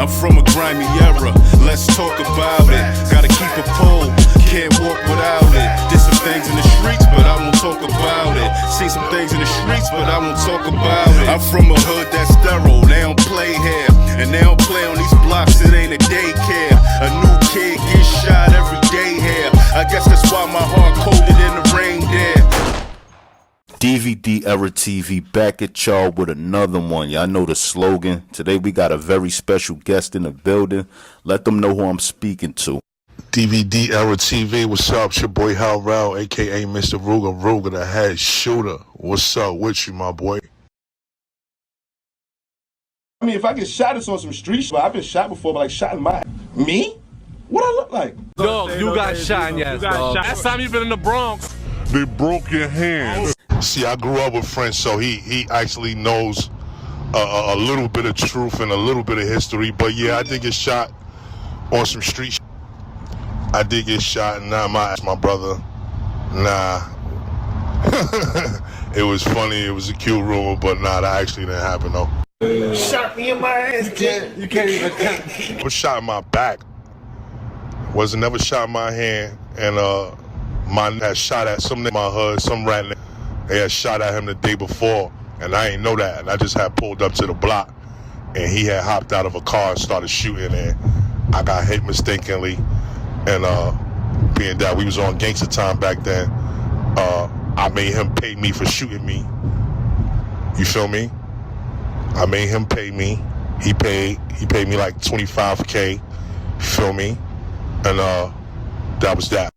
I'm from a grimy era, let's talk about it. Gotta keep a pole, can't walk without it. Did some things in the streets, but I won't talk about it. Seen some things in the streets, but I won't talk about it. I'm from a hood that's thorough, they don't play here. And they don't play on these blocks, it ain't a daycare. A new kid gets shot every day here. I guess that's why my heart colder than the rain there. DVD Era TV back at y'all with another one. Y'all know the slogan. Today we got a very special guest in the building. Let them know who I'm speaking to. DVD Era TV, what's up? It's your boy Rell, aka Mr. Ruger, the head shooter. What's up with you, my boy? I mean, if I get shot, it's on some street shit. I've been shot before, but like shot in my... Me? What I look like? Dog, you got shot, yes, dog. Last time you been in the Bronx. They broke your hand. See, I grew up with friends, so he actually knows a little bit of truth and a little bit of history. But yeah, I did get shot on some street shit. I did get shot, and my brother. Nah. It was funny, it was a cute rumor, but nah, that actually didn't happen though. Shot me in my ass. You can't even count. I was shot in my back. Wasn't never shot in my hand, and mine had shot at some nigga in my hood, some rat nigga. They had shot at him the day before, and I ain't know that. And I just had pulled up to the block, and he had hopped out of a car and started shooting, and I got hit mistakenly. And being that we was on gangster time back then, I made him pay me for shooting me. You feel me? I made him pay me. He paid me like $25K. You feel me? And that was that.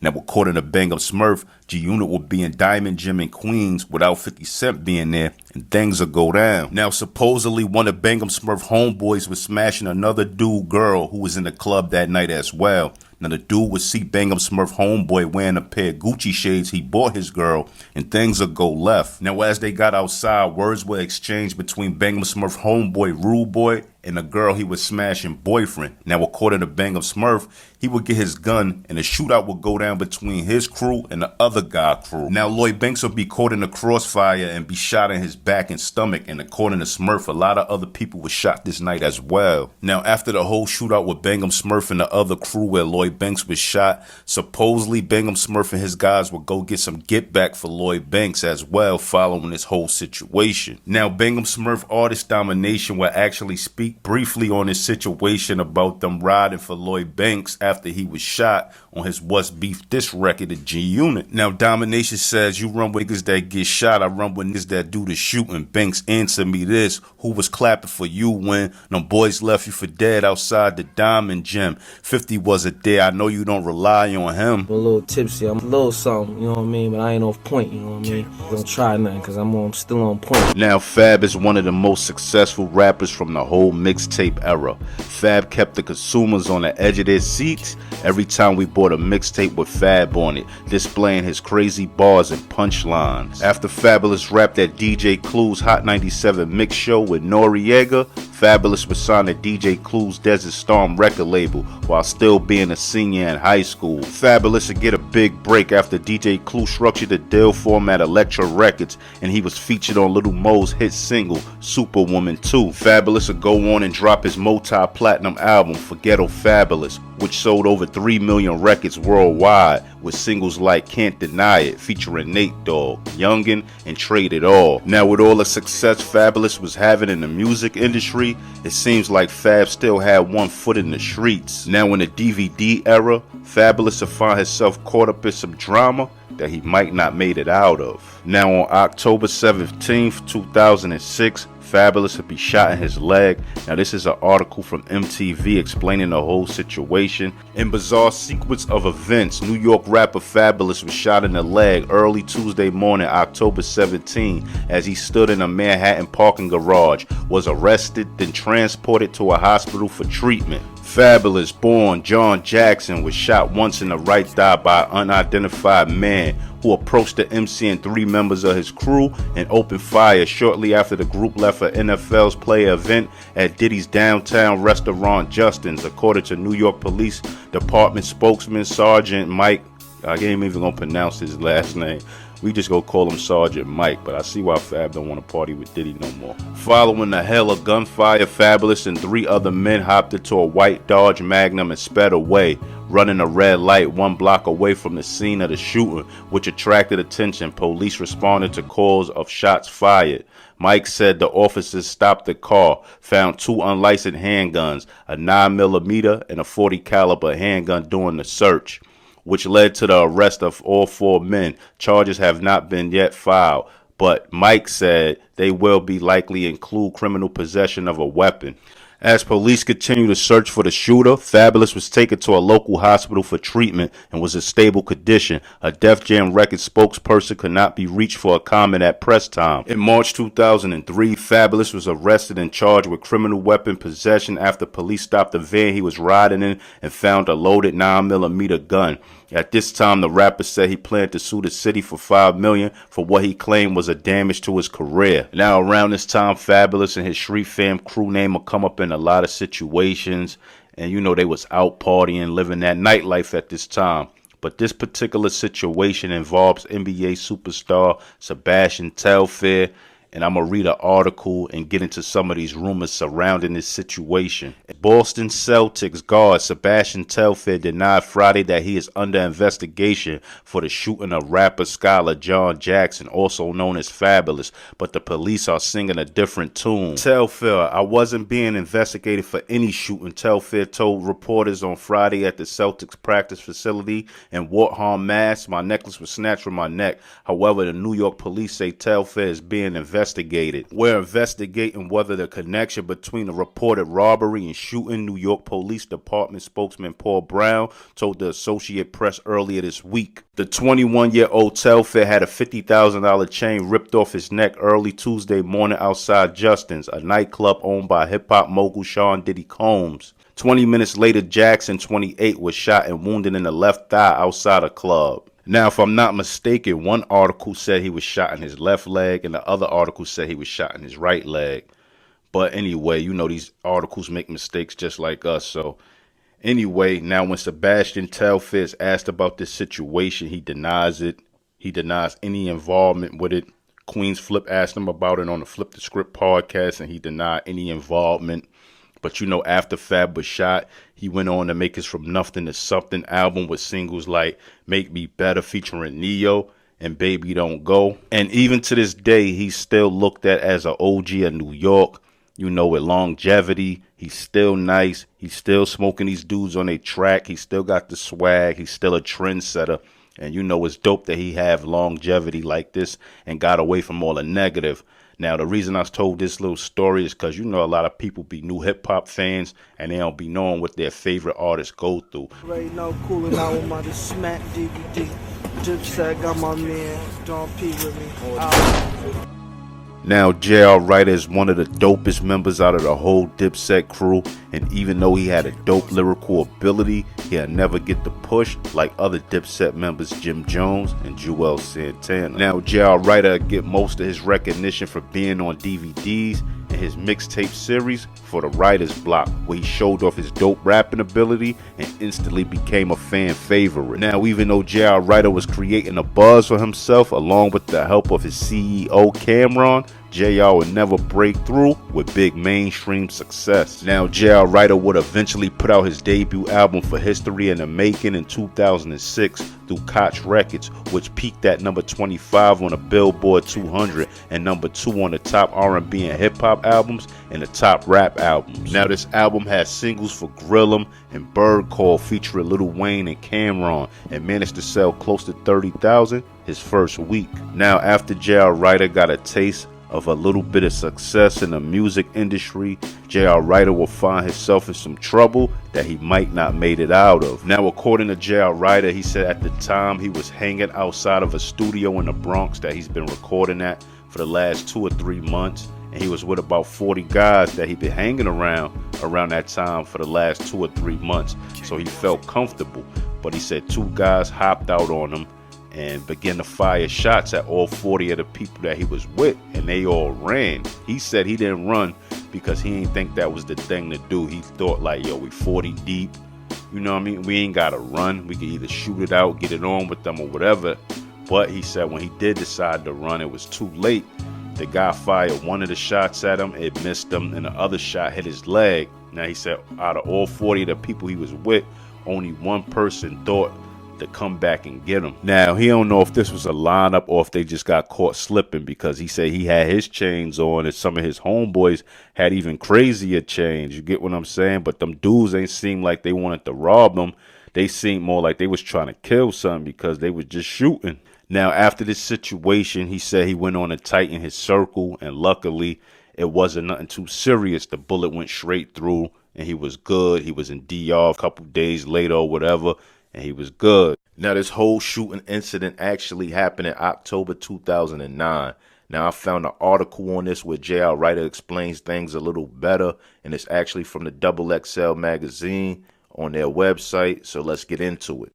Now, according to Bangum Smurf, G-Unit will be in Diamond Gym in Queens without 50 Cent being there, and things will go down. Now, supposedly, one of Bangum Smurf homeboys was smashing another dude girl who was in the club that night as well. Now, the dude would see Bangum Smurf homeboy wearing a pair of Gucci shades he bought his girl, and things will go left. Now, as they got outside, words were exchanged between Bangum Smurf homeboy Rude Boy and the girl he was smashing boyfriend. Now, according to Bangum Smurf, he would get his gun and a shootout would go down between his crew and the other guy crew. Now, Lloyd Banks would be caught in the crossfire and be shot in his back and stomach, and according to Smurf, a lot of other people were shot this night as well. Now, after the whole shootout with Bangum Smurf and the other crew where Lloyd Banks was shot, supposedly Bangum Smurf and his guys would go get some get back for Lloyd Banks as well following this whole situation. Now, Bangum Smurf Artist Domination will actually speak briefly on his situation about them riding for Lloyd Banks after he was shot on his What's Beef This record at G-Unit. Now, Domination says, you run with niggas that get shot, I run with niggas that do the shooting. Banks answered me this, who was clapping for you when them boys left you for dead outside the Diamond Gym? 50 wasn't there, I know you don't rely on him. I'm a little tipsy, I'm a little something, you know what I mean? But I ain't off point, you know what I mean? Don't try nothing, cause I'm still on point. Now, Fab is one of the most successful rappers from the whole mixtape era. Fab kept the consumers on the edge of their seats every time we bought a mixtape with Fab on it, displaying his crazy bars and punchlines. After Fabolous rapped at DJ Clue's Hot 97 mix show with Noriega, Fabolous was signed to DJ Clue's Desert Storm record label while still being a senior in high school. Fabolous would get a big break after DJ Clue structured the deal for him at Elektra Records, and he was featured on Little Mo's hit single Superwoman 2. Fabolous would go on and drop his multi-platinum album Forgetto Fabolous, which sold over 3 million records worldwide, with singles like Can't Deny It featuring Nate Dogg, Youngin, and Trade It All. Now, with all the success Fabolous was having in the music industry, it seems like Fab still had one foot in the streets. Now, in the DVD era, Fabolous will find himself caught up in some drama that he might not made it out of. Now, on October 17th, 2006, Fabolous would be shot in his leg. Now, this is an article from MTV explaining the whole situation. In bizarre sequence of events, New York rapper Fabolous was shot in the leg early Tuesday morning, October 17, as he stood in a Manhattan parking garage, was arrested, then transported to a hospital for treatment. Fabolous, born John Jackson, was shot once in the right thigh by an unidentified man who approached the MC and 3 members of his crew and opened fire shortly after the group left an NFL's player event at Diddy's downtown restaurant Justin's, according to New York Police Department spokesman Sergeant Mike, I ain't even gonna pronounce his last name, We just go call him Sergeant Mike, but I see why Fab don't want to party with Diddy no more. Following the hell of gunfire, Fabolous and 3 other men hopped into a white Dodge Magnum and sped away, running a red light 1 block away from the scene of the shooting, which attracted attention. Police responded to calls of shots fired. Mike said the officers stopped the car, found 2 unlicensed handguns, a 9mm and a .40 caliber handgun during the search, which led to the arrest of all 4 men. Charges have not been yet filed, but Mike said they will be likely include criminal possession of a weapon. As police continue to search for the shooter, Fabolous was taken to a local hospital for treatment and was in stable condition. A Def Jam Records spokesperson could not be reached for a comment at press time. In March 2003, Fabolous was arrested and charged with criminal weapon possession after police stopped the van he was riding in and found a loaded 9mm gun. At this time, the rapper said he planned to sue the city for $5 million for what he claimed was a damage to his career. Now, around this time, Fabolous and his Street Fam crew name will come up in a lot of situations, and you know they was out partying, living that nightlife at this time. But this particular situation involves NBA superstar Sebastian Telfair, and I'm going to read an article and get into some of these rumors surrounding this situation. Boston Celtics guard Sebastian Telfair denied Friday that he is under investigation for the shooting of rapper scholar John Jackson, also known as Fabolous, but the police are singing a different tune. Telfair, I wasn't being investigated for any shooting, Telfair told reporters on Friday at the Celtics practice facility in Waltham, Mass. My necklace was snatched from my neck. However, the New York police say Telfair is being investigated. We're investigating whether the connection between the reported robbery and shooting, New York Police Department spokesman Paul Brown told the Associated Press earlier this week. The 21-year-old Telfair had a $50,000 chain ripped off his neck early Tuesday morning outside Justin's, a nightclub owned by hip-hop mogul Sean Diddy Combs. 20 minutes later, Jackson, 28, was shot and wounded in the left thigh outside a club. Now, if I'm not mistaken, one article said he was shot in his left leg and the other article said he was shot in his right leg. But anyway, you know, these articles make mistakes just like us. So anyway, now when Sebastian Telfair is asked about this situation, he denies it. He denies any involvement with it. Queens Flip asked him about it on the Flip the Script podcast, and he denied any involvement. But you know, after Fab was shot, he went on to make his From Nothing to Something album with singles like Make Me Better featuring Neo and Baby Don't Go. And even to this day, he's still looked at as an OG of New York, you know, with longevity. He's still nice. He's still smoking these dudes on a track. He still got the swag. He's still a trendsetter. And you know, it's dope that he have longevity like this and got away from all the negative. Now, the reason I told this little story is because, you know, a lot of people be new hip-hop fans and they don't be knowing what their favorite artists go through. Right now, cooling out with my smack DVD. Dipset got my man, Don P with me. Now, J.R. Writer is one of the dopest members out of the whole Dipset crew, and even though he had a dope lyrical ability, he'll never get the push like other Dipset members Jim Jones and Joel Santana. Now, J.R. Writer get most of his recognition for being on DVDs and his mixtape series for the Writer's Block, where he showed off his dope rapping ability and instantly became a fan favorite. Now, even though J.R. Writer was creating a buzz for himself along with the help of his CEO Cameron, J.R. would never break through with big mainstream success. Now, J.R. Writer would eventually put out his debut album For History in the Making in 2006 through Koch Records, which peaked at number 25 on the Billboard 200 and number 2 on the top R&B and hip-hop albums and the top rap albums. Now, this album has singles for Grill'em and Bird Call featuring Lil Wayne and Cameron and managed to sell close to 30,000 his first week. Now, after J.R. Writer got a taste of a little bit of success in the music industry, J.R. Writer will find himself in some trouble that he might not made it out of. Now, according to J.R. Writer, he said at the time he was hanging outside of a studio in the Bronx that he's been recording at for the last 2 or 3 months, and he was with about 40 guys that he'd been hanging around that time for the last 2 or 3 months, so he felt comfortable. But he said 2 guys hopped out on him and began to fire shots at all 40 of the people that he was with, and they all ran. He said he didn't run because he didn't think that was the thing to do. He thought like, yo, we 40 deep, you know what I mean? We ain't gotta run. We can either shoot it out, get it on with them or whatever. But he said when he did decide to run, it was too late. The guy fired one of the shots at him, it missed him, and the other shot hit his leg. Now he said out of all 40 of the people he was with, only one person thought to come back and get him. Now he don't know if this was a lineup or if they just got caught slipping, because he said he had his chains on and some of his homeboys had even crazier chains. You get what I'm saying? But them dudes ain't seem like they wanted to rob them. They seemed more like they was trying to kill something because they was just shooting. Now, after this situation, he said he went on to tighten his circle, and luckily, it wasn't nothing too serious. The bullet went straight through, and he was good. He was in DR a couple days later or whatever, and he was good. Now, this whole shooting incident actually happened in October 2009. Now, I found an article on this where J.R. Writer explains things a little better, and it's actually from the XXL magazine on their website, so let's get into it.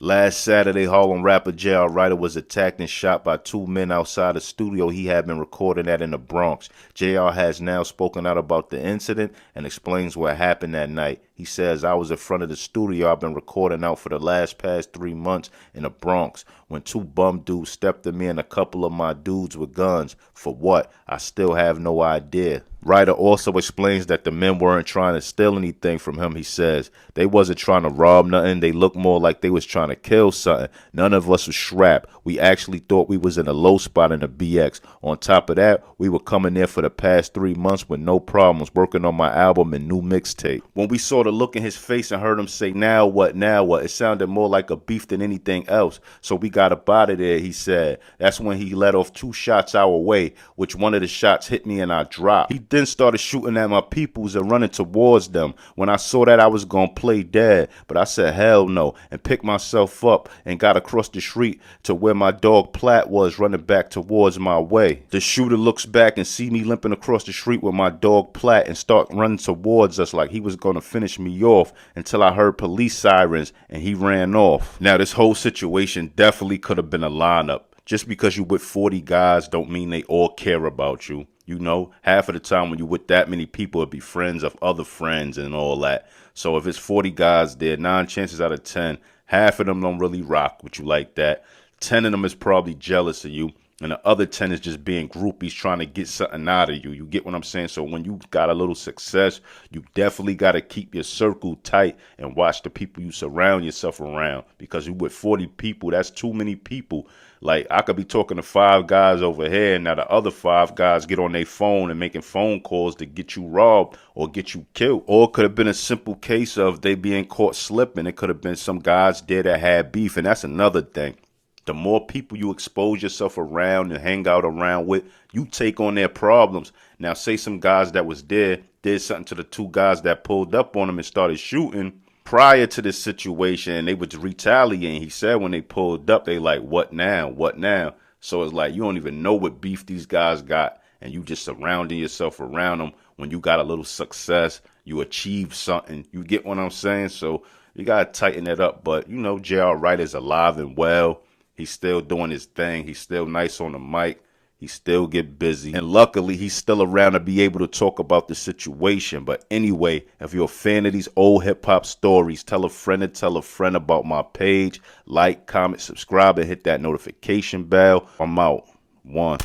Last Saturday, Harlem rapper J.R. Writer was attacked and shot by two men outside a studio he had been recording at in the Bronx. J.R. has now spoken out about the incident and explains what happened that night. He says, I was in front of the studio I've been recording out for the past 3 months in the Bronx when two bum dudes stepped at me and a couple of my dudes with guns. For what? I still have no idea. Ryder also explains that the men weren't trying to steal anything from him. He says they wasn't trying to rob nothing. They looked more like they was trying to kill something. None of us was strapped. We actually thought we was in a low spot in the BX. On top of that, we were coming there for the past 3 months with no problems, working on my album and new mixtape. When we saw the look in his face and heard him say, now what, now what, it sounded more like a beef than anything else. So we got up out of there, he said. That's when he let off 2 shots our way, which one of the shots hit me and I dropped. He then started shooting at my peoples and running towards them. When I saw that, I was going to play dead, but I said hell no and picked myself up and got across the street to where my dog Platt was running back towards my way. The shooter looks back and see me limping across the street with my dog Platt and start running towards us like he was going to finish me off until I heard police sirens and he ran off. Now this whole situation definitely could have been a lineup. Just because you with 40 guys don't mean they all care about you. You know, half of the time when you with that many people, it'll be friends of other friends and all that. So if it's 40 guys there, 9 chances out of 10, half of them don't really rock with you like that. 10 of them is probably jealous of you. And the other 10 is just being groupies trying to get something out of you. You get what I'm saying? So when you got a little success, you definitely got to keep your circle tight and watch the people you surround yourself around. Because you with 40 people, that's too many people. Like, I could be talking to 5 guys over here, and now the other 5 guys get on their phone and making phone calls to get you robbed or get you killed. Or it could have been a simple case of they being caught slipping. It could have been some guys there that had beef, and that's another thing. The more people you expose yourself around and hang out around with, you take on their problems. Now, say some guys that was there did something to the 2 guys that pulled up on them and started shooting prior to this situation, and they was retaliating. He said when they pulled up, they like, what now? What now? So it's like you don't even know what beef these guys got, and you just surrounding yourself around them. When you got a little success, you achieve something. You get what I'm saying? So you got to tighten it up. But, you know, J.R. Writer's alive and well. He's still doing his thing. He's still nice on the mic. He still get busy. And luckily, he's still around to be able to talk about the situation. But anyway, if you're a fan of these old hip-hop stories, tell a friend about my page. Like, comment, subscribe, and hit that notification bell. I'm out. 1.